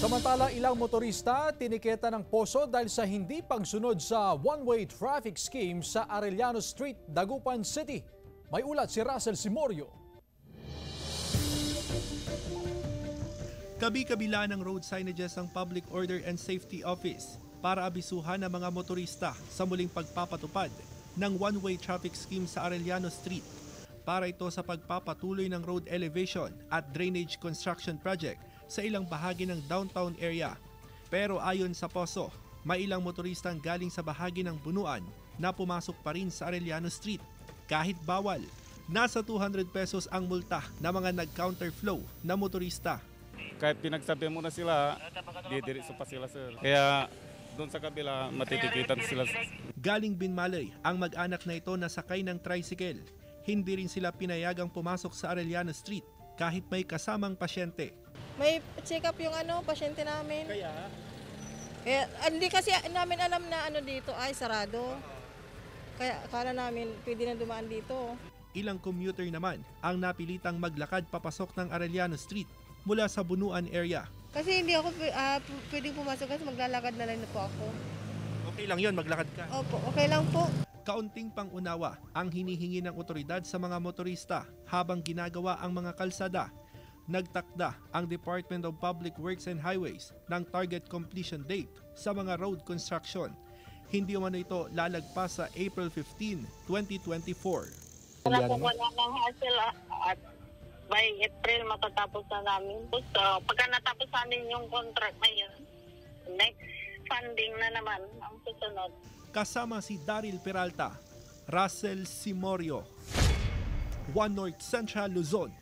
Samantala, ilang motorista tiniketa ng poso dahil sa hindi pagsunod sa one-way traffic scheme sa Arellano Street, Dagupan City. May ulat si Russell Simorio. Kabi-kabila ng road signages ang Public Order and Safety Office para abisuhan ng mga motorista sa muling pagpapatupad ng one-way traffic scheme sa Arellano Street. Para ito sa pagpapatuloy ng road elevation at drainage construction project sa ilang bahagi ng downtown area. Pero ayon sa poso, may ilang motoristang galing sa bahagi ng Bunuan na pumasok pa rin sa Arellano Street kahit bawal. Nasa 200 pesos ang multa na mga nag-counterflow na motorista. Kahit pinagsabi mo na sila, didiritso pa sila, sir. Kaya doon sa kabila, matitikitan sila. Galing Binmalay, ang mag-anak na ito na sakay ng tricycle. Hindi rin sila pinayagang pumasok sa Arellano Street kahit may kasamang pasyente. May check-up yung pasyente namin. Kaya Hindi kasi namin alam na dito ay sarado. Kaya akala namin pwede na dumaan dito. ilang commuter naman ang napilitang maglakad papasok ng Arellano Street mula sa Bunuan area. Kasi hindi ako pwedeng pumasok kasi maglalakad na lang na po ako. Okay lang yon, maglakad ka. Opo, okay lang po. Kaunting pangunawa ang hinihingi ng otoridad sa mga motorista habang ginagawa ang mga kalsada. Nagtakda ang Department of Public Works and Highways ng target completion date sa mga road construction. Hindi man ito lalagpas sa April 15, 2024. Wala po ng hassle at by April matatapos na namin. So, pagka natapos namin yung contract na yun, next funding na naman ang susunod. Kasama si Daryl Peralta, Russell Simorio, One North Central Luzon.